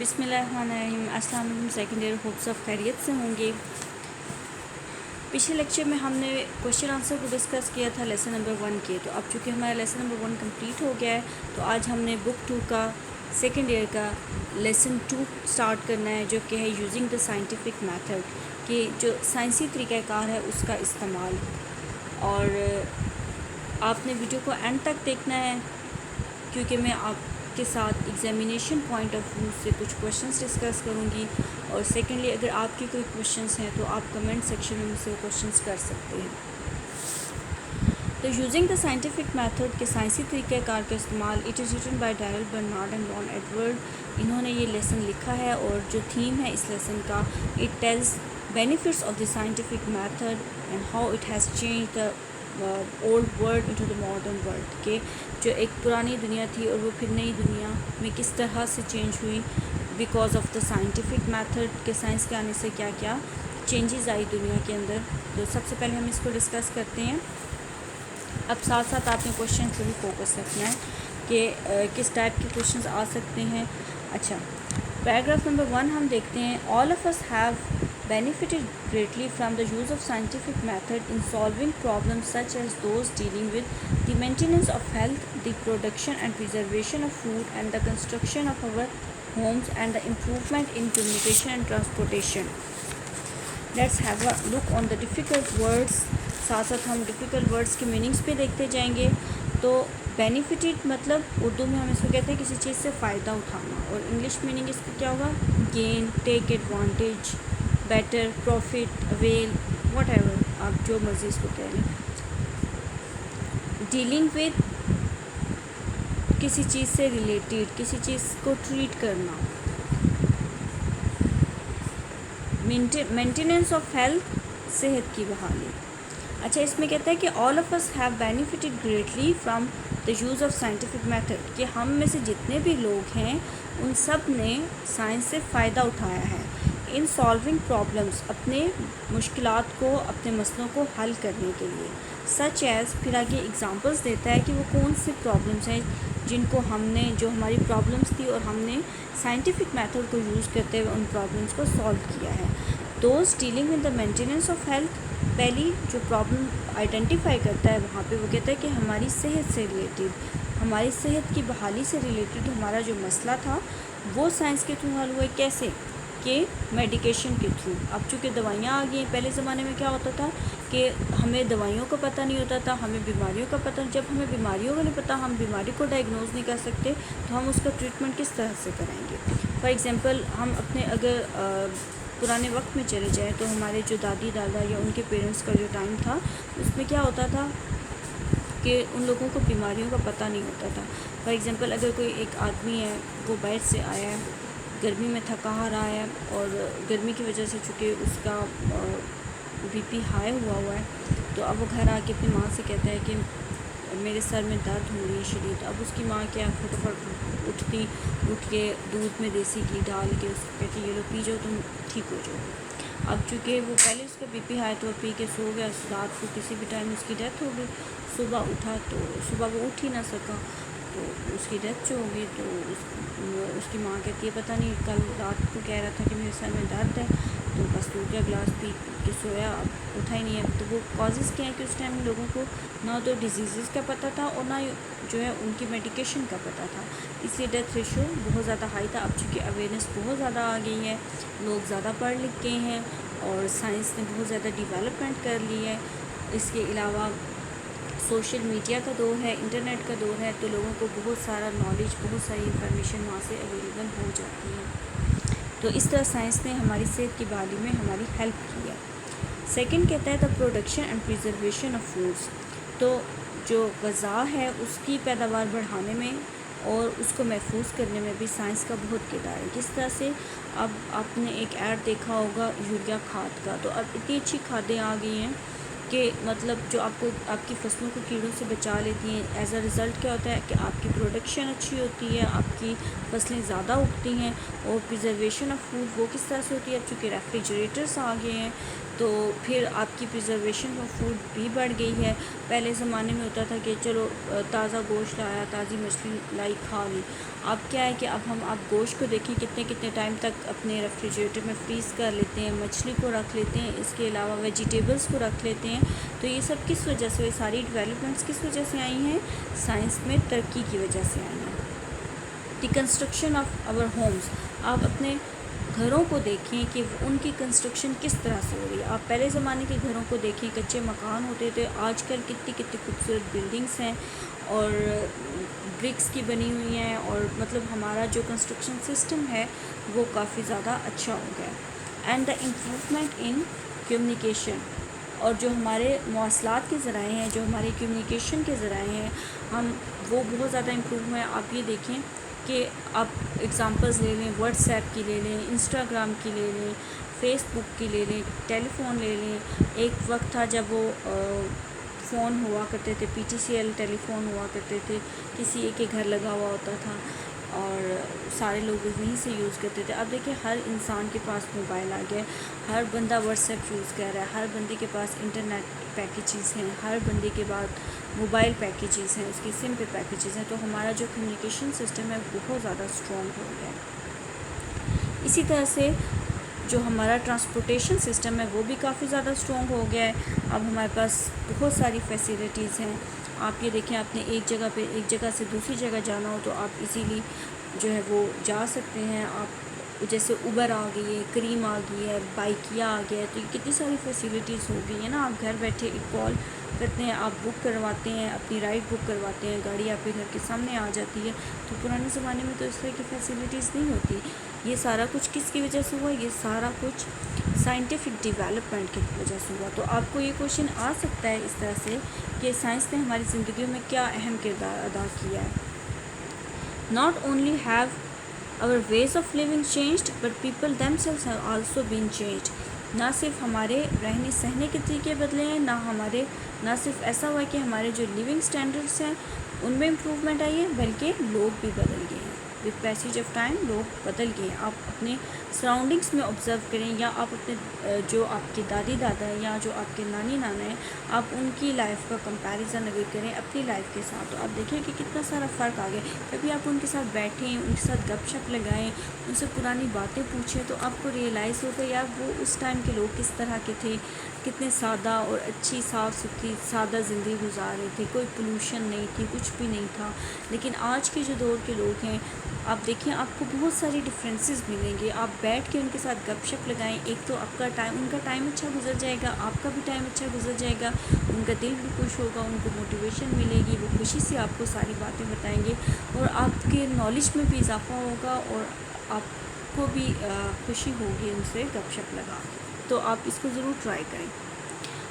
بسم اللہ الرحمن الرحیم۔ السلام علیکم سیکنڈ ایئر، ہوپس آف خیریت سے ہوں گے۔ پچھلے لیکچر میں ہم نے کوشچن آنسر کو ڈسکس کیا تھا لیسن نمبر 1 کے، تو اب چونکہ ہمارا لیسن نمبر 1 کمپلیٹ ہو گیا ہے تو آج ہم نے بک 2 کا سیکنڈ ایئر کا لیسن 2 سٹارٹ کرنا ہے، جو کہ ہے یوزنگ دا سائنٹیفک میتھڈ، کہ جو سائنسی طریقہ کار ہے اس کا استعمال۔ اور آپ نے ویڈیو کو اینڈ تک دیکھنا ہے کیونکہ میں آپ کے ساتھ ایگزامینیشن پوائنٹ آف ویو سے کچھ کوشچنس ڈسکس کروں گی، اور سیکنڈلی اگر آپ کے کوئی کوشچنس ہیں تو آپ کمنٹ سیکشن میں مجھ سے کوشچنس کر سکتے ہیں۔ تو یوزنگ دا سائنٹیفک میتھڈ کے سائنسی طریقہ کار کا استعمال، it is written by Daniel Bernard and Ron Edward. انہوں نے یہ لیسن لکھا ہے اور جو تھیم ہے اس لیسن کا، it tells benefits of the scientific method and how it has change the old world into the modern world, کہ جو ایک پرانی دنیا تھی اور وہ پھر نئی دنیا میں کس طرح سے چینج ہوئی because of the scientific method, کے سائنس کے آنے سے کیا کیا چینجز آئی دنیا کے اندر۔ تو سب سے پہلے ہم اس کو ڈسکس کرتے ہیں۔ اب ساتھ ساتھ آپ نے کوشچن پہ بھی فوکس رکھنا ہے کہ کس ٹائپ کے کوشچنز آ سکتے ہیں۔ اچھا، پیراگراف نمبر 1 ہم دیکھتے ہیں۔ All of us have benefited greatly from the use of scientific method in solving problems such as those dealing with the maintenance of health, the production and preservation of food, and the construction of our homes, and the improvement in communication and transportation. Let's have a look on the difficult words. ساتھ ساتھ ہم difficult words کے meanings پہ دیکھتے جائیں گے۔ تو benefited مطلب اردو میں ہم اس کو کہتے ہیں کسی چیز سے فائدہ اٹھانا، اور انگلش میننگ اس کا کیا ہوگا؟ Gain, take advantage, better, profit, avail, whatever ایور آپ جو مرضی اس کو کہہ لیں۔ ڈیلنگ ود، کسی چیز سے ریلیٹڈ، کسی چیز کو ٹریٹ کرنا۔ مینٹیننس آف ہیلتھ، صحت کی بحالی۔ اچھا، اس میں کہتا ہے کہ all of us have benefited greatly from the use of scientific method، کہ ہم میں سے جتنے بھی لوگ ہیں ان سب نے سائنس سے فائدہ اٹھایا ہے۔ ان سالونگ پرابلمس، اپنے مشکلات کو، اپنے مسئلوں کو حل کرنے کے لیے۔ سچ ایز، پھر آگے ایگزامپلس دیتا ہے کہ وہ کون سی پرابلمس ہیں جن کو ہم نے، جو ہماری پرابلمس تھی اور ہم نے سائنٹیفک میتھڈ کو یوز کرتے ہوئے ان پرابلمس کو سالو کیا ہے۔ Those dealing with the maintenance of health, پہلی جو پرابلم آئیڈینٹیفائی کرتا ہے وہاں پہ وہ کہتا ہے کہ ہماری صحت سے ریلیٹڈ، ہماری صحت کی بحالی سے ریلیٹڈ ہمارا جو مسئلہ تھا وہ سائنس کے تھرو حل ہوا ہے۔ کیسے؟ کہ میڈیکیشن کے تھرو۔ اب چونکہ دوائیاں آ گئی ہیں، پہلے زمانے میں کیا ہوتا تھا کہ ہمیں دوائیوں کا پتہ نہیں ہوتا تھا، ہمیں بیماریوں کا پتہ، جب ہمیں بیماریوں کا نہیں پتہ، ہم بیماری کو ڈائگنوز نہیں کر سکتے تو ہم اس کا ٹریٹمنٹ کس طرح سے کریں گے؟ فار ایگزامپل، ہم اپنے اگر پرانے وقت میں چلے جائیں تو ہمارے جو دادی دادا یا ان کے پیرنٹس کا جو ٹائم تھا اس میں کیا ہوتا تھا کہ ان لوگوں کو بیماریوں کا پتہ نہیں ہوتا تھا۔ فار ایگزامپل، اگر کوئی ایک آدمی ہے، وہ باہر سے آیا ہے، گرمی میں تھکا رہا ہے، اور گرمی کی وجہ سے چونکہ اس کا بی پی ہائی ہوا ہے، تو اب وہ گھر آ کے اپنی ماں سے کہتا ہے کہ میرے سر میں درد ہو رہی ہے شدید۔ اب اس کی ماں کیا، فٹافٹ اٹھ کے دودھ میں دیسی گھی ڈال کے اس کو کہتی یہ لو پی جاؤ، تم ٹھیک ہو جاؤ۔ اب چونکہ وہ پہلے اس کا بی پی ہائی تو پی کے سو گیا، رات کو کسی بھی ٹائم اس کی ڈیتھ ہو گئی۔ صبح اٹھا تو صبح وہ اٹھ ہی نہ سکا، تو اس کی ڈیتھ جو ہو گئی، تو اس کی ماں کہتی ہے پتہ نہیں کل رات کو کہہ رہا تھا کہ میرے سر میں درد ہے، تو بس دوسرا گلاس پی کے سویا، اب اٹھا ہی نہیں ہے۔ تو وہ کازز کیا ہیں کہ اس ٹائم لوگوں کو نہ تو ڈیزیزز کا پتہ تھا اور نہ جو ہے ان کی میڈیکیشن کا پتہ تھا، اس لیے ڈیتھ ریشو بہت زیادہ ہائی تھا۔ اب چونکہ اویئرنیس بہت زیادہ آ گئی ہے، لوگ زیادہ پڑھ لکھ گئے ہیں اور سائنس نے بہت زیادہ ڈیولپمنٹ کر لی ہے۔ اس کے علاوہ سوشل میڈیا کا دور ہے، انٹرنیٹ کا دور ہے، تو لوگوں کو بہت سارا نالج، بہت ساری انفارمیشن وہاں سے اویلیبل ہو جاتی ہے۔ تو اس طرح سائنس نے ہماری صحت کی بحالی میں ہماری ہیلپ کی ہے۔ سیکنڈ کہتا ہے the production and preservation of foods, تو جو غذا ہے اس کی پیداوار بڑھانے میں اور اس کو محفوظ کرنے میں بھی سائنس کا بہت کردار ہے۔ کس طرح سے؟ اب آپ نے ایک ایڈ دیکھا ہوگا یوریا کھاد کا، تو اب اتنی اچھی کھادیں آ گئی ہیں کہ مطلب جو آپ کو، آپ کی فصلوں کو کیڑوں سے بچا لیتی ہیں۔ ایز اے رزلٹ کیا ہوتا ہے کہ آپ کی پروڈکشن اچھی ہوتی ہے، آپ کی فصلیں زیادہ اگتی ہیں۔ اور پریزرویشن آف فوڈ وہ کس طرح سے ہوتی ہے؟ اب چونکہ ریفریجریٹرس آ گئے ہیں تو پھر آپ کی پریزرویشن آف فوڈ بھی بڑھ گئی ہے. پہلے زمانے میں ہوتا تھا کہ چلو تازہ گوشت لایا، تازی مچھلی لائی، کھا لی. اب کیا ہے کہ اب آپ گوشت کو دیکھیں کتنے ٹائم تک اپنے ریفریجریٹر میں فریز کر لیتے ہیں، مچھلی کو رکھ لیتے ہیں، اس کے علاوہ ویجیٹیبلس کو رکھ لیتے ہیں. تو یہ سب کس وجہ سے، یہ ساری ڈیولپمنٹس کس وجہ سے آئی ہیں؟ سائنس میں ترقی کی وجہ سے آئی ہیں. The construction of our homes, آپ اپنے گھروں کو دیکھیں کہ ان کی کنسٹرکشن کس طرح سے ہو رہی ہے. آپ پہلے زمانے کے گھروں کو دیکھیں، کچے مکان ہوتے تھے. آج کل کتنی خوبصورت بلڈنگس ہیں اور برکس کی بنی ہوئی ہیں، اور مطلب ہمارا جو کنسٹرکشن سسٹم ہے وہ کافی زیادہ اچھا ہو گیا. And the improvement in communication, اور جو ہمارے مواصلات کے ذرائع ہیں، جو ہمارے کمیونیکیشن کے ذرائع ہیں، وہ بہت زیادہ امپروو ہوئے ہیں. آپ یہ دیکھیں کہ آپ ایگزامپلز لے لیں، واٹس ایپ کی لے لیں، انسٹاگرام کی لے لیں، فیس بک کی لے لیں، ٹیلی فون لے لیں. ایک وقت تھا جب وہ فون ہوا کرتے تھے، پی ٹی سی ایل ٹیلی فون ہوا کرتے تھے، کسی ایک کے گھر لگا ہوا ہوتا تھا اور سارے لوگ وہیں سے یوز کرتے تھے. اب دیکھیں ہر انسان کے پاس موبائل آ گیا ہے، ہر بندہ واٹس ایپ یوز کر رہا ہے، ہر بندے کے پاس انٹرنیٹ پیکیجز ہیں، ہر بندے کے بعد موبائل پیکیجز ہیں، اس کی سم پہ پیکیجز ہیں. تو ہمارا جو کمیونیکیشن سسٹم ہے بہت زیادہ اسٹرانگ ہو گیا ہے. اسی طرح سے جو ہمارا ٹرانسپورٹیشن سسٹم ہے وہ بھی کافی زیادہ اسٹرانگ ہو گیا ہے. اب ہمارے پاس بہت ساری فیسیلیٹیز ہیں. آپ یہ دیکھیں، آپ نے ایک جگہ سے دوسری جگہ جانا ہو تو آپ ایزیلی جو ہے وہ جا سکتے ہیں. آپ جیسے اوبر آ گئی ہے، کریم آ گئی ہے، بائکیا آ گیا ہے، تو یہ کتنی ساری فیسیلیٹیز ہو گئی ہیں نا. آپ گھر بیٹھے ایک کال کرتے ہیں، آپ بک کرواتے ہیں، اپنی رائڈ بک کرواتے ہیں، گاڑی آپ کے گھر کے سامنے آ جاتی ہے. تو پرانے زمانے میں تو اس طرح کی فیسیلیٹیز نہیں ہوتی. یہ سارا کچھ کس کی وجہ سے ہوا؟ یہ سارا کچھ سائنٹیفک ڈیولپمنٹ کی وجہ سے ہوا. تو آپ کو یہ کوشچن آ سکتا ہے اس طرح سے کہ سائنس نے ہماری زندگیوں میں کیا اہم کردار ادا کیا ہے. Not only have our ways of living changed but people themselves have also been changed. نہ صرف ہمارے رہنے سہنے کے طریقے بدلے ہیں، نہ صرف ایسا ہوا ہے کہ ہمارے جو لیونگ سٹینڈرڈس ہیں ان میں امپروومنٹ آئی ہے، بلکہ لوگ بھی بدل گئے ہیں. وتھ پیسیج آف ٹائم لوگ بدل گئے ہیں. آپ اپنے سراؤنڈنگس میں آبزرو کریں، یا آپ اپنے جو آپ کے دادی دادا ہیں یا جو آپ کے نانی نانا ہیں، آپ ان کی لائف کا کمپیریزن اگر کریں اپنی لائف کے ساتھ، تو آپ دیکھیں کہ کتنا سارا فرق آ گیا. کبھی آپ ان کے ساتھ بیٹھیں، ان کے ساتھ گپ شپ لگائیں، ان سے پرانی باتیں پوچھیں، تو آپ کو ریئلائز ہوگا یار وہ اس ٹائم کے لوگ کس طرح کے تھے، کتنے سادہ اور اچھی صاف ستھری سادہ زندگی گزار رہے تھے. کوئی پولوشن نہیں تھی، کچھ بھی نہیں تھا. لیکن آج کے جو دور کے لوگ ہیں، آپ دیکھیں آپ کو بہت ساری ڈفرینسز ملیں گے. آپ بیٹھ کے ان کے ساتھ گپ شپ لگائیں، ایک تو آپ کا ٹائم، ان کا ٹائم اچھا گزر جائے گا، آپ کا بھی ٹائم اچھا گزر جائے گا، ان کا دل بھی خوش ہوگا، ان کو موٹیویشن ملے گی، وہ خوشی سے آپ کو ساری باتیں بتائیں گے، اور آپ کے نالج میں بھی اضافہ ہوگا، اور آپ کو بھی خوشی ہوگی ان سے گپ شپ لگا کے. تو آپ اس کو ضرور ٹرائی کریں،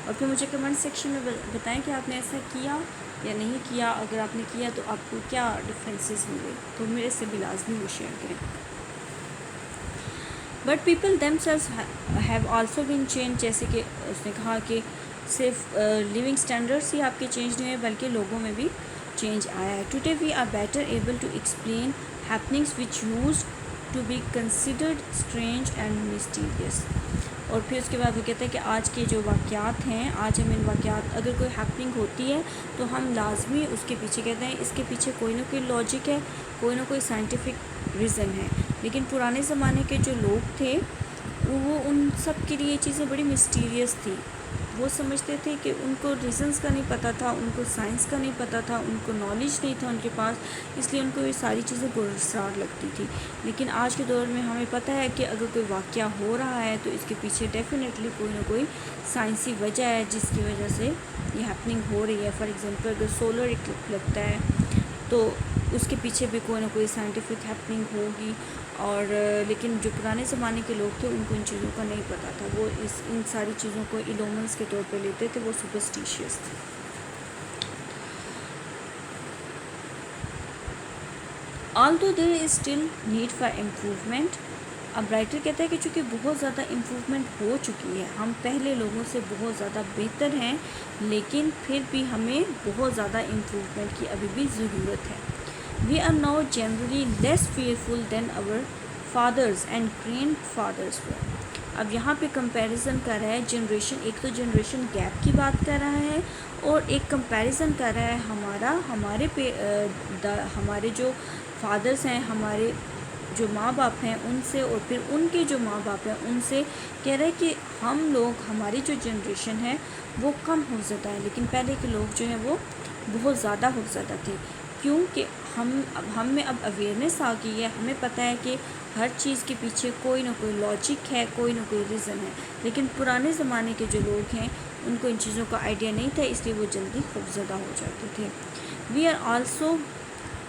اور پھر مجھے کمنٹ سیکشن میں بتائیں کہ آپ نے ایسا کیا یا نہیں کیا. اگر آپ نے کیا تو آپ کو کیا ڈفرینسز ملے، تو میرے سے بھی لازمی وہ شیئر کریں. But people themselves have also been change, جیسے کہ اس نے کہا کہ صرف لیونگ اسٹینڈرڈس ہی آپ کے چینج نہیں ہوئے بلکہ لوگوں میں بھی چینج آیا ہے. Today we are better able to explain happenings which used to be considered strange and mysterious. اور پھر اس کے بعد وہ کہتے ہیں کہ آج کے جو واقعات ہیں، آج ہم ان واقعات، اگر کوئی ہیپننگ ہوتی ہے تو ہم لازمی اس کے پیچھے کہتے ہیں اس کے پیچھے کوئی نہ کوئی لاجک ہے، کوئی نہ کوئی سائنٹیفک ریزن ہے. لیکن پرانے زمانے کے جو لوگ تھے وہ ان سب کے لیے یہ چیزیں بڑی مسٹیریس تھی. وہ سمجھتے تھے کہ ان کو ریزنس کا نہیں پتہ تھا، ان کو سائنس کا نہیں پتہ تھا، ان کو نالج نہیں تھا ان کے پاس، اس لیے ان کو یہ ساری چیزیں گرسار لگتی تھی. لیکن آج کے دور میں ہمیں پتہ ہے کہ اگر کوئی واقعہ ہو رہا ہے تو اس کے پیچھے ڈیفینیٹلی کوئی نہ کوئی سائنسی وجہ ہے جس کی وجہ سے یہ ہیپننگ ہو رہی ہے. فار ایگزامپل اگر سولر اکلپس لگتا ہے تو اس کے پیچھے بھی کوئی نہ کوئی سائنٹیفک ہیپننگ ہوگی. اور لیکن جو پرانے زمانے کے لوگ تھے ان کو ان چیزوں کا نہیں پتہ تھا، وہ ان ساری چیزوں کو ایلومنس کے طور پہ لیتے تھے، وہ سپرسٹیشیس تھے. although there is still need for improvement. اب رائٹر کہتا ہے کہ چونکہ بہت زیادہ امپروومنٹ ہو چکی ہے، ہم پہلے لوگوں سے بہت زیادہ بہتر ہیں، لیکن پھر بھی ہمیں بہت زیادہ امپروومنٹ کی ابھی بھی ضرورت ہے. We are now generally less fearful than our fathers and grandfathers were. اب یہاں پہ کمپیریزن کر رہا ہے جنریشن، ایک تو جنریشن گیپ کی بات کر رہا ہے اور ایک کمپیریزن کر رہا ہے ہمارے جو فادرز ہیں، ہمارے جو ماں باپ ہیں ان سے، اور پھر ان کے جو ماں باپ ہیں ان سے. کہہ رہے ہیں کہ ہماری جو جنریشن ہے وہ کم حفظدہ ہے، لیکن پہلے کے لوگ جو ہیں وہ بہت زیادہ حفظدہ تھے. کیونکہ ہم میں اب اویئرنیس آ گئی ہے، ہمیں پتہ ہے کہ ہر چیز کے پیچھے کوئی نہ کوئی لاجک ہے، کوئی نہ کوئی ریزن ہے. لیکن پرانے زمانے کے جو لوگ ہیں ان کو ان چیزوں کا آئیڈیا نہیں تھا، اس لیے وہ جلدی خوفزدہ ہو جاتے تھے. We are also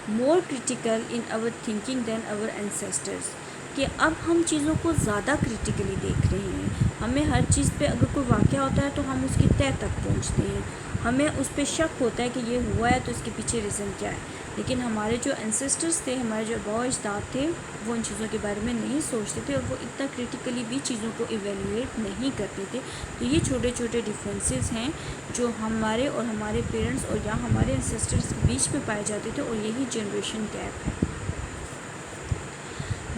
more critical in our thinking than our ancestors, کہ اب ہم چیزوں کو زیادہ کریٹیکلی دیکھ رہے ہیں. ہمیں ہر چیز پہ اگر کوئی واقعہ ہوتا ہے تو ہم اس کی تہہ تک پہنچتے ہیں، ہمیں اس پہ شک ہوتا ہے کہ یہ ہوا ہے تو اس کے پیچھے ریزن کیا ہے. لیکن ہمارے جو اینسیسٹرز تھے، ہمارے جو آباء و اجداد تھے، وہ ان چیزوں کے بارے میں نہیں سوچتے تھے اور وہ اتنا کریٹیکلی بھی چیزوں کو ایویلیویٹ نہیں کرتے تھے. تو یہ چھوٹے چھوٹے ڈفرینسز ہیں جو ہمارے اور ہمارے پیرنٹس اور یا ہمارے اینسیسٹرز کے بیچ میں پائے جاتے تھے، اور یہی جنریشن گیپ ہے.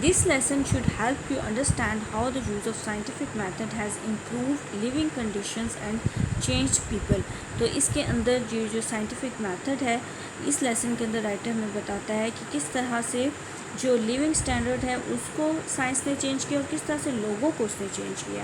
This lesson should help you understand how the use of scientific method has improved living conditions and changed people. تو اس کے اندر جو سائنٹیفک میتھڈ ہے، اس لیسن کے اندر رائٹر ہمیں بتاتا ہے کہ کس طرح سے جو لیونگ سٹینڈرڈ ہے اس کو سائنس نے چینج کیا اور کس طرح سے لوگوں کو اس نے چینج کیا.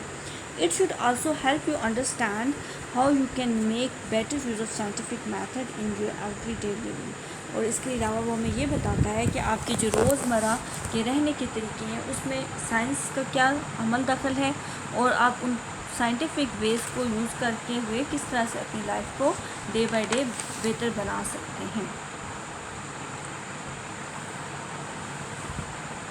It should also help you understand how you can make better use of scientific method in your everyday living. اور اس کے علاوہ وہ ہمیں یہ بتاتا ہے کہ آپ کے جو روزمرہ کے رہنے کے طریقے ہیں اس میں سائنس کا کیا عمل دخل ہے، اور آپ ان سائنٹیفک ویز کو یوز کرتے ہوئے کس طرح سے اپنی لائف کو ڈے بائی ڈے بہتر بنا سکتے ہیں.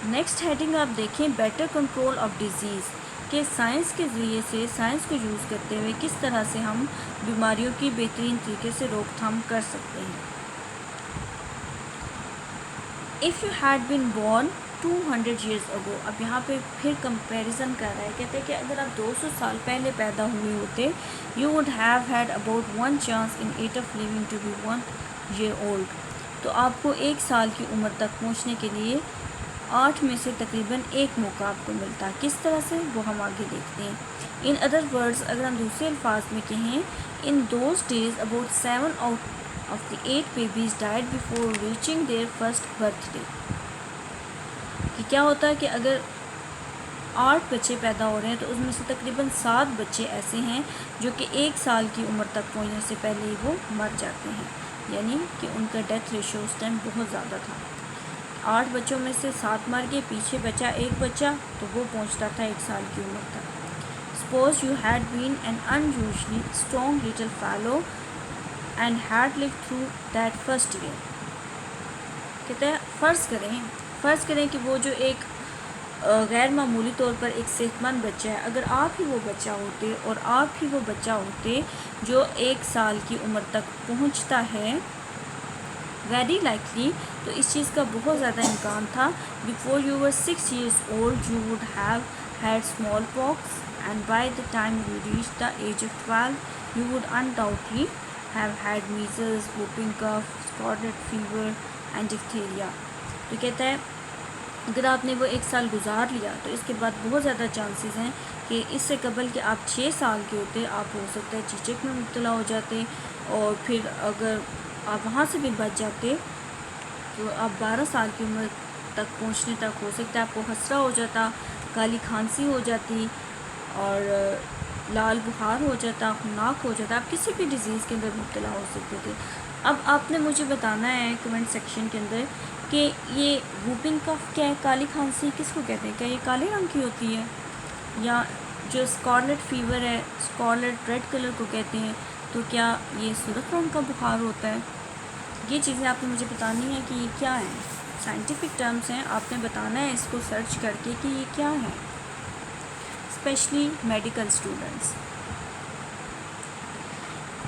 نیکسٹ ہیڈنگ آپ دیکھیں، بیٹر کنٹرول آف ڈیزیز، کہ سائنس کے ذریعے سے، سائنس کو یوز کرتے ہوئے کس طرح سے ہم بیماریوں کی بہترین طریقے سے روک تھام کر سکتے ہیں. If you had been born 200 years ago، اب یہاں پہ پھر کمپیریزن کر رہا ہے، کہتے ہیں کہ اگر آپ 200 سال پہلے پیدا ہوئے ہوتے، you would have had about 1 chance in 8 of living to be 1 year old، تو آپ کو 1 سال کی عمر تک پہنچنے کے لیے 8 میں سے تقریباً 1 موقع آپ کو ملتا. کس طرح سے وہ ہم آگے دیکھتے ہیں. In other words، اگر ہم دوسرے الفاظ میں کہیں، in those days about 7 out of the 8 babies died before reaching their first birthday. کہ کیا ہوتا ہے کہ اگر 8 بچے پیدا ہو رہے ہیں تو اس میں سے تقریباً 7 بچے ایسے ہیں جو کہ 1 سال کی عمر تک پہنچنے سے پہلے ہی وہ مر جاتے ہیں، یعنی کہ ان کا ڈیتھ ریشو اس ٹائم بہت زیادہ تھا. 8 بچوں میں سے 7 مر گئے، پیچھے بچا 1 بچہ تو وہ پہنچتا تھا 1 سال کی عمر تک. Suppose you had been an unusually strong little fellow and had lived through that first year. کہتے ہیں فرض کریں کہ وہ جو ایک غیر معمولی طور پر ایک صحت مند بچہ ہے، اگر آپ ہی وہ بچہ ہوتے اور آپ ہی وہ بچہ ہوتے جو 1 سال کی عمر تک پہنچتا ہے، ویری لائکلی، تو اس چیز کا بہت زیادہ امکان تھا. before you were 6 years old you would have had smallpox, and by the time you reached the age of 12 you would undoubtedly have had measles, whooping cough, scarlet fever and diphtheria. تو کہتا ہے اگر آپ نے وہ 1 سال گزار لیا تو اس کے بعد بہت زیادہ چانسز ہیں کہ اس سے قبل کہ آپ 6 سال کے ہوتے آپ ہو سکتا ہے چیچک میں مبتلا ہو جاتے، اور پھر اگر آپ وہاں سے بھی بچ جاتے تو آپ 12 سال کی عمر تک پہنچنے تک ہو سکتا ہے آپ کو خسرہ ہو جاتا، کالی کھانسی ہو جاتی، اور لال بخار ہو جاتا، خناق ہو جاتا، آپ کسی بھی ڈیزیز کے اندر مبتلا ہو سکتے تھے. اب آپ نے مجھے بتانا ہے کمنٹ سیکشن کے اندر کہ یہ ووپنگ کف کیا ہے، کالی کھانسی کس کو کہتے ہیں، کیا یہ کالے رنگ کی ہوتی ہے، یا جو اسکارلیٹ فیور ہے، اسکارلیٹ ریڈ کلر کو کہتے ہیں، تو کیا یہ سرخ رنگ کا بخار ہوتا ہے. یہ چیزیں آپ نے مجھے بتانی ہے کہ یہ کیا ہیں، سائنٹیفک ٹرمز ہیں، آپ نے بتانا ہے اس کو سرچ کر کے کہ یہ کیا ہے، specially medical students.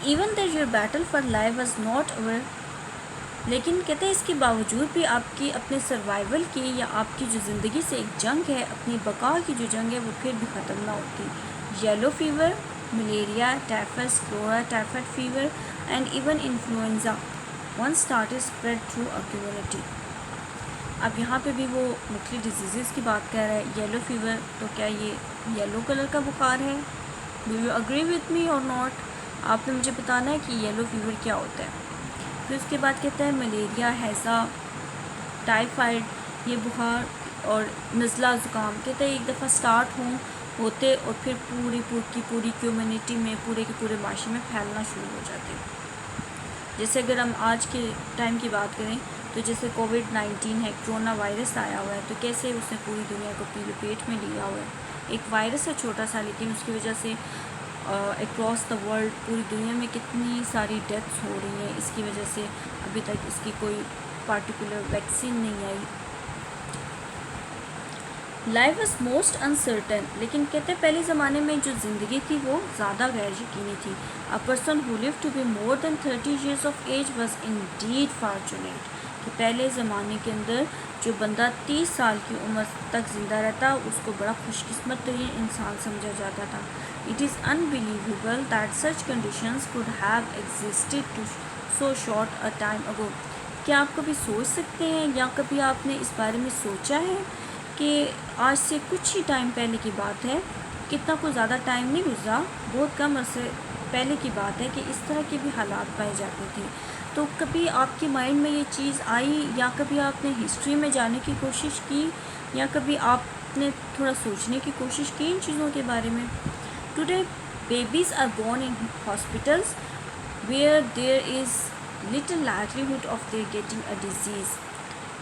Even that your battle for life was not over, لیکن کہتے ہیں اس کے باوجود بھی آپ کی اپنے سروائیول کی یا آپ کی جو زندگی سے ایک جنگ ہے، اپنی بقا کی جو جنگ ہے وہ پھر بھی ختم نہ ہوتی. Yellow fever, malaria, typhus, cholera typhoid fever and even influenza once started spread through a community. اب یہاں پہ بھی وہ مختلف ڈیزیزز کی بات کر رہا ہے. یلو فیور, تو کیا یہ یلو کلر کا بخار ہے؟ Do you agree with me اور ناٹ؟ آپ نے مجھے بتانا ہے کہ یلو فیور کیا ہوتا ہے. پھر اس کے بعد کہتا ہے ملیریا, ہیضہ, ٹائیفائڈ, یہ بخار اور نزلہ زکام. کہتا ہے ایک دفعہ سٹارٹ ہوتے اور پھر پوری کمیونٹی میں, پورے کے پورے معاشرے میں پھیلنا شروع ہو جاتے. جیسے اگر ہم آج کے ٹائم کی بات کریں تو جیسے کووڈ-19 ہے, کرونا وائرس آیا ہوا ہے, تو کیسے اس نے پوری دنیا کو اپنی لپیٹ میں لیا ہوا ہے. ایک وائرس ہے چھوٹا سا, لیکن اس کی وجہ سے اکراس دا ورلڈ, پوری دنیا میں کتنی ساری ڈیتھس ہو رہی ہیں. اس کی وجہ سے ابھی تک اس کی کوئی پارٹیکولر ویکسین نہیں آئی. لائف واز موسٹ انسرٹن, لیکن کہتے ہیں پہلے زمانے میں جو زندگی تھی وہ زیادہ غیر یقینی تھی. A person who lived to be more than 30 years of age was indeed fortunate. کہ پہلے زمانے کے اندر جو بندہ 30 سال کی عمر تک زندہ رہتا اس کو بڑا خوش قسمت ترین انسان سمجھا جاتا تھا. It is unbelievable that such conditions could have existed to so short a time ago. کیا آپ کبھی سوچ سکتے ہیں یا کبھی آپ نے اس بارے میں سوچا ہے کہ آج سے کچھ ہی ٹائم پہلے کی بات ہے, کتنا کوئی زیادہ ٹائم نہیں گزرا, بہت کم عرصے پہلے کی بات ہے کہ اس طرح کے بھی حالات پائے جاتے تھے. تو کبھی آپ کے مائنڈ میں یہ چیز آئی, یا کبھی آپ نے ہسٹری میں جانے کی کوشش کی, یا کبھی آپ نے تھوڑا سوچنے کی کوشش کی ان چیزوں کے بارے میں. Today babies are born in hospitals where there is little likelihood of their getting a disease.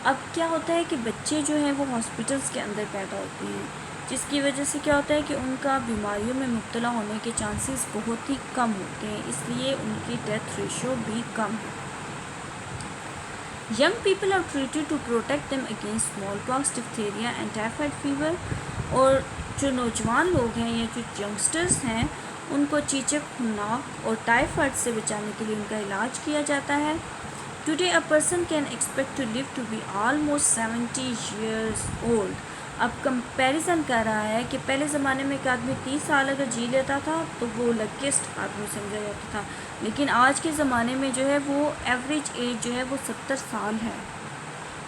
اب کیا ہوتا ہے کہ بچے جو ہیں وہ ہاسپٹلس کے اندر پیدا ہوتے ہیں, جس کی وجہ سے کیا ہوتا ہے کہ ان کا بیماریوں میں مبتلا ہونے کے چانسز بہت ہی کم ہوتے ہیں, اس لیے ان کی ڈیتھ ریشو بھی کم ہے. Young people are treated to protect them against smallpox, diphtheria and typhoid fever. اور جو نوجوان لوگ ہیں یا جو ینگسٹرز ہیں ان کو چیچک, خناق اور ٹائیفائڈ سے بچانے کے لیے ان کا علاج کیا جاتا ہے. Today a person can expect to live to be almost 70 years old. اب کمپیریزن کر رہا ہے کہ پہلے زمانے میں ایک آدمی 30 سال اگر جی لیتا تھا تو وہ لکیسٹ آدمی سمجھا جاتا تھا, لیکن آج کے زمانے میں جو ہے وہ ایوریج ایج جو ہے وہ 70 سال ہے.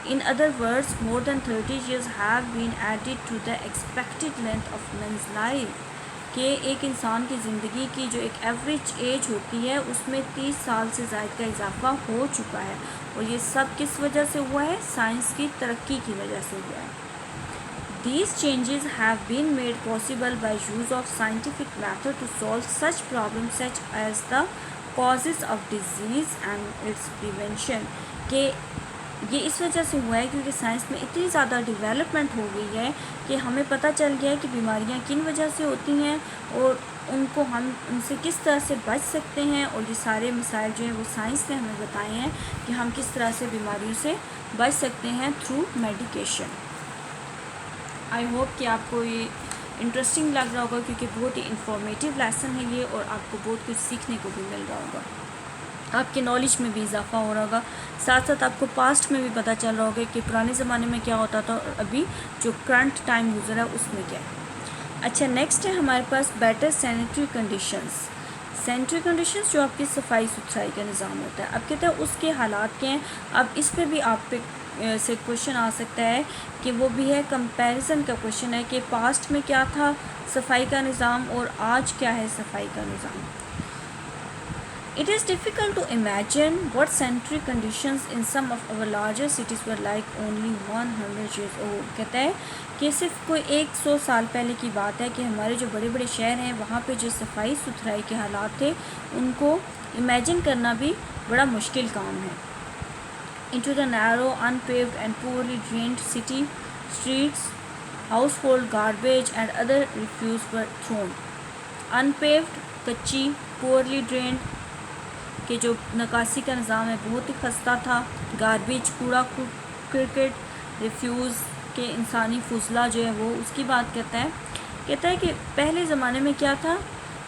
In other words, more than 30 years have been added to the expected length of one's life. کہ ایک انسان کی زندگی کی جو ایک ایوریج ایج ہوتی ہے اس میں 30 سال سے زائد کا اضافہ ہو چکا ہے, اور یہ سب کس وجہ سے ہوا ہے؟ سائنس کی ترقی کی وجہ سے ہوا ہے. These changes have been made possible by use of scientific method to solve such problems such as the causes of disease and its prevention. کہ یہ اس وجہ سے ہوا ہے کیونکہ سائنس میں اتنی زیادہ ڈیولپمنٹ ہو گئی ہے کہ ہمیں پتہ چل گیا ہے کہ بیماریاں کن وجہ سے ہوتی ہیں اور ان کو ہم ان سے کس طرح سے بچ سکتے ہیں. اور یہ سارے مسائل جو ہیں وہ سائنس نے ہمیں بتائے ہیں کہ ہم کس طرح سے بیماریوں سے بچ سکتے ہیں تھرو میڈیکیشن. آئی ہوپ کہ آپ کو یہ انٹرسٹنگ لگ رہا ہوگا کیونکہ بہت ہی انفارمیٹیو لیسن ہے یہ, اور آپ کو بہت کچھ سیکھنے کو بھی مل رہا ہوگا, آپ کے نالج میں بھی اضافہ ہو رہا ہوگا, ساتھ ساتھ آپ کو پاسٹ میں بھی پتہ چل رہا ہوگا کہ پرانے زمانے میں کیا ہوتا تھا اور ابھی جو کرنٹ ٹائم گزرا ہے اس میں کیا ہے. اچھا, نیکسٹ ہے ہمارے پاس better sanitary conditions. Sanitary conditions جو آپ کی صفائی ستھرائی کا نظام ہوتا ہے. اب کہتے ہیں اس کے حالات کیا ہیں, اب اس پہ بھی آپ پہ سے کوشچن آ سکتا ہے کہ وہ بھی ہے کمپیریزن کا کوشچن ہے کہ پاسٹ میں کیا تھا صفائی کا نظام اور آج کیا ہے صفائی کا نظام. It is difficult to imagine what sanitary conditions in some of our larger cities were like only 100 years old. کہتا ہے کہ صرف کوئی 100 سال پہلے کی بات ہے کہ ہمارے جو بڑے بڑے شہر ہیں وہاں پہ جو صفائی ستھرائی کے حالات تھے ان کو امیجن کرنا بھی بڑا مشکل کام ہے. Into the narrow, unpaved and poorly drained city streets, household garbage and other refuse were thrown. Unpaved, کچی, poorly drained کہ جو نکاسی کا نظام ہے بہت ہی خستہ تھا, گاربیج, کوڑا کرکٹ, ریفیوز کے انسانی فضلہ جو ہے وہ اس کی بات کرتا ہے. کہتا ہے کہ پہلے زمانے میں کیا تھا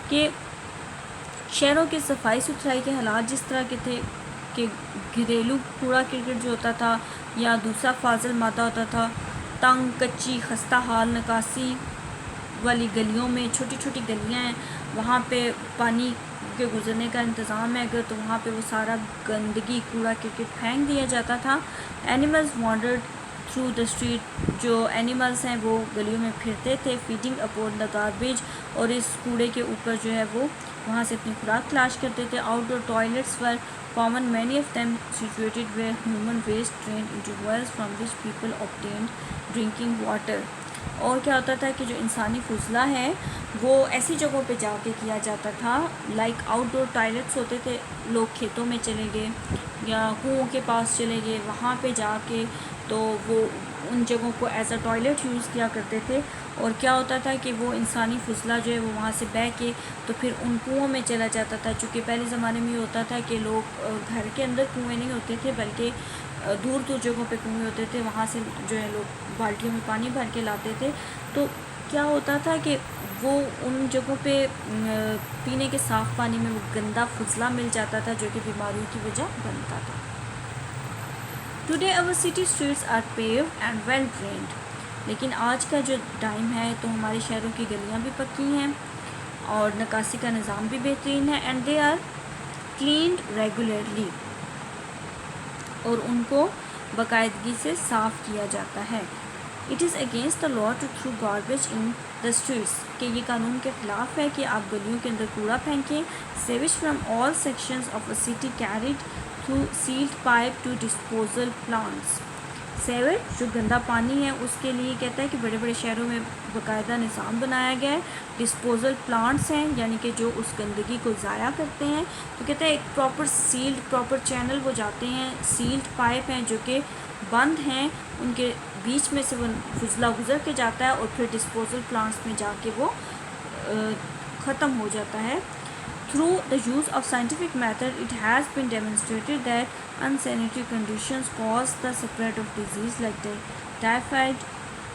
کہ شہروں کے صفائی ستھرائی کے حالات جس طرح کے تھے کہ گھریلو کوڑا کرکٹ جو ہوتا تھا یا دوسرا فاضل مادہ ہوتا تھا, تنگ, کچی, خستہ حال نکاسی والی گلیوں میں, چھوٹی چھوٹی گلیاں ہیں وہاں پہ پانی کے گزرنے کا انتظام ہے اگر تو وہاں پہ وہ سارا گندگی کوڑا کرکٹ پھینک دیا جاتا تھا. Animals wandered through the street. جو اینیملس ہیں وہ گلیوں میں پھرتے تھے. فیڈنگ اپون دا گاربیج, اور اس کوڑے کے اوپر جو ہے وہ وہاں سے اپنی خوراک تلاش کرتے تھے. Out door toilets were common, many of them situated where human waste drained into wells from which people obtained drinking water. اور کیا ہوتا تھا کہ جو انسانی فضلہ ہے وہ ایسی جگہوں پہ جا کے کیا جاتا تھا, لائک آؤٹ ڈور ٹوائلٹس ہوتے تھے, لوگ کھیتوں میں چلے گئے یا کنوؤں کے پاس چلے گئے, وہاں پہ جا کے تو وہ ان جگہوں کو ایز اے ٹوائلٹ یوز کیا کرتے تھے. اور کیا ہوتا تھا کہ وہ انسانی فضلہ جو ہے وہ وہاں سے بہہ کے تو پھر ان کنوؤں میں چلا جاتا تھا. چونکہ پہلے زمانے میں یہ ہوتا تھا کہ لوگ گھر کے اندر کنویں نہیں ہوتے تھے بلکہ دور دور جگہوں پہ کنویں ہوتے تھے, وہاں سے جو ہے لوگ بالٹیوں میں پانی بھر کے لاتے تھے. تو کیا ہوتا تھا کہ وہ ان جگہوں پہ پینے کے صاف پانی میں وہ گندا فضلہ مل جاتا تھا جو کہ بیماریوں کی وجہ بنتا تھا. Today our city streets are paved and well drained. لیکن آج کا جو ٹائم ہے تو ہمارے شہروں کی گلیاں بھی پکی ہیں اور نکاسی کا نظام بھی بہترین ہے. And they are cleaned regularly, اور ان کو باقاعدگی سے صاف کیا جاتا ہے. It is against the law to throw garbage in the streets, کہ یہ قانون کے خلاف ہے کہ آپ گلیوں کے اندر کوڑا پھینکیں. Sewage from all sections of a city carried through sealed pipe to disposal plants. Sewage جو گندا پانی ہے اس کے لیے کہتا ہے کہ بڑے بڑے شہروں میں باقاعدہ نظام بنایا گیا ہے. ڈسپوزل پلانٹس ہیں یعنی کہ جو اس گندگی کو ضائع کرتے ہیں, تو کہتا ہے ایک پراپر سیلڈ پراپر چینل وہ جاتے ہیں, سیلڈ پائپ ہیں جو کہ بند ہیں, ان کے بیچ میں سے وہ فضلہ گزر کے جاتا ہے اور پھر ڈسپوزل پلانٹس میں جا کے وہ ختم ہو جاتا ہے. Through the use of scientific method, it has been demonstrated that unsanitary conditions cause the spread of disease like typhoid,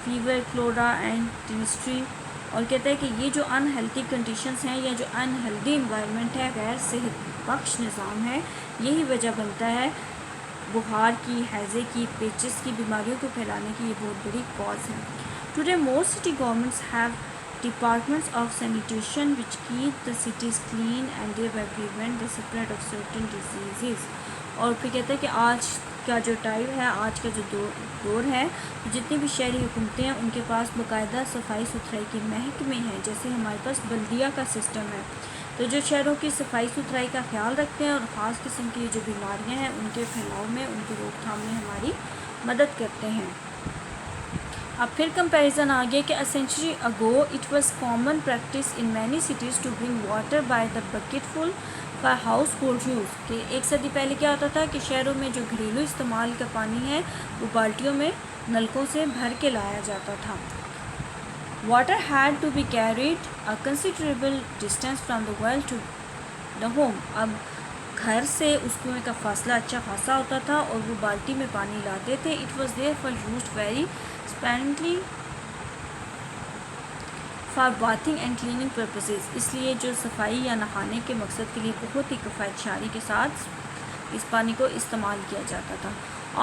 fever, cholera and dysentery. اور کہتا ہے کہ یہ جو انہیلتھی کنڈیشنز ہیں یا جو انہیلتھی انوائرمنٹ ہے, غیر صحت بخش نظام ہے, یہی وجہ بنتا ہے بخار کی, ہیضے کی, پیچس کی بیماریوں کو پھیلانے کی. یہ بہت بڑی کاز ہے. Today most city governments have departments of sanitation which keep the cities clean and thereby prevent the spread of certain diseases. اور پھر کہتے ہیں کہ آج کا جو ٹائم ہے, آج کا جو دور ہے, جتنی بھی شہری حکومتیں ہیں ان کے پاس باقاعدہ صفائی ستھرائی کے محکمے ہیں. جیسے ہمارے پاس بلدیہ کا سسٹم ہے, تو جو شہروں کی صفائی ستھرائی کا خیال رکھتے ہیں اور خاص قسم کی جو بیماریاں ہیں ان کے پھیلاؤ میں, ان کی روک تھام میں ہماری مدد کرتے ہیں. اب پھر کمپیریزن آ گیا کہ a century ago it was common practice in many cities to bring water by the bucketful for household use. کہ ایک صدی پہلے کیا ہوتا تھا کہ شہروں میں جو گھریلو استعمال کا پانی ہے وہ بالٹیوں میں نلکوں سے بھر کے لایا جاتا تھا. Water had to be carried a considerable distance from the well to the home. اب گھر سے اس کنویں کا فاصلہ اچھا خاصا ہوتا تھا اور وہ بالٹی میں پانی لاتے تھے. It was therefore used very sparingly for bathing and cleaning purposes. اس لیے جو صفائی یا نہانے کے مقصد کے لیے بہت ہی کفایت شعاری کے ساتھ اس پانی کو استعمال کیا جاتا تھا.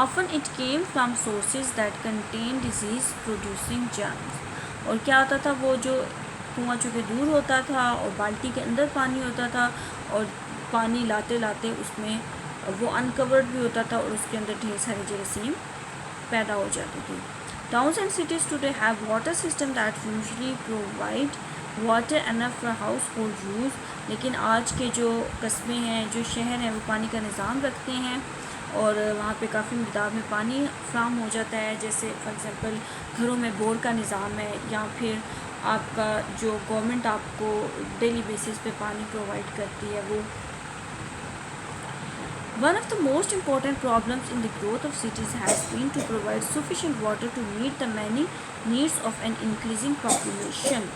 Often it came from sources that contained disease producing germs. اور کیا ہوتا تھا, وہ جو کنواں چونکہ دور ہوتا تھا اور بالٹی کے اندر پانی ہوتا تھا اور پانی لاتے لاتے اس میں وہ انکورڈ بھی ہوتا تھا اور اس کے اندر ڈھیر سارے جراثیم پیدا ہو جاتے تھے. Towns and cities today have water systems that usually provide water enough for household use. لیکن آج کے جو قصبے ہیں, جو شہر ہیں, وہ پانی کا نظام رکھتے ہیں اور وہاں پہ کافی مقدار میں پانی فراہم ہو جاتا ہے. جیسے فار ایگزامپل گھروں میں بور کا نظام ہے, یا پھر آپ کا جو گورنمنٹ آپ کو ڈیلی بیسس پہ پانی پرووائڈ کرتی ہے وہ. One of the most important problems in the growth of cities has been to provide sufficient water to meet the many needs of an increasing population.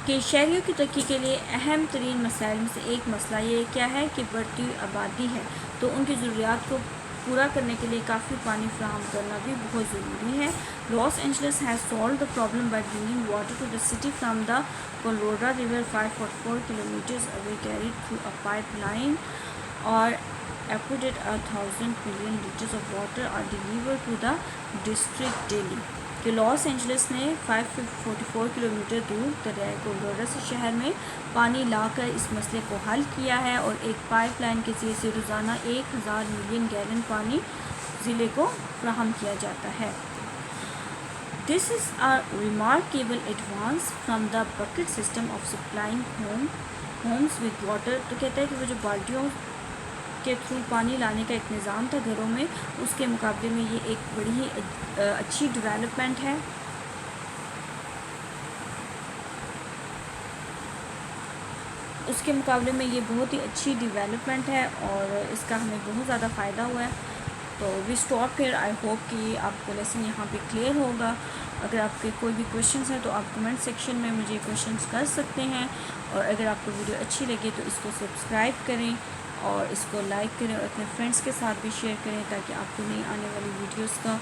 کہ شہریوں کی ترقی کے لیے اہم ترین مسائل میں سے ایک مسئلہ یہ کیا ہے کہ بڑھتی ہوئی آبادی ہے, تو ان کی ضروریات کو پورا کرنے کے لیے کافی پانی فراہم کرنا بھی بہت ضروری ہے. Los Angeles has solved the problem by bringing water to the city from the Colorado River 5.4 kilometers away, carried through a pipeline or aqueduct. 1,000 million liters of water are delivered to the district daily. کہ Los Angeles نے 544 kilometre دور دریائے Colorado سے شہر میں پانی لا کر اس مسئلے کو حل کیا ہے اور ایک پائپ لائن کے ذریعے سے روزانہ 1,000 ملین گیلن پانی ضلع کو فراہم کیا جاتا ہے. This is a remarkable advance from the bucket system of supplying homes with water. تو کہتا ہے کہ وہ جو بالٹیوں کے تھرو پانی لانے کا ایک نظام تھا گھروں میں، اس کے مقابلے میں یہ ایک بڑی ہی اچھی ڈیولپمنٹ ہے. اس کے مقابلے میں یہ بہت ہی اچھی ڈیولپمنٹ ہے اور اس کا ہمیں بہت زیادہ فائدہ ہوا ہے. تو we stop here. I hope کہ آپ کو لیسن یہاں پہ کلیئر ہوگا. اگر آپ کے کوئی بھی کویشچنس ہیں تو آپ کمنٹ سیکشن میں مجھے کویشچنس کر سکتے ہیں، اور اگر آپ کو ویڈیو اچھی لگے تو اس کو سبسکرائب کریں اور اس کو لائک کریں اور اپنے فرینڈس کے ساتھ بھی شیئر کریں تاکہ آپ کو نئی آنے والی ویڈیوز کا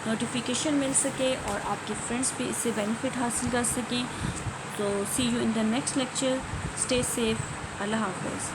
نوٹیفیکیشن مل سکے اور آپ کے فرینڈس بھی اس سے بینیفٹ حاصل کر سکیں. تو see you in the next lecture. Stay safe. Allah حافظ.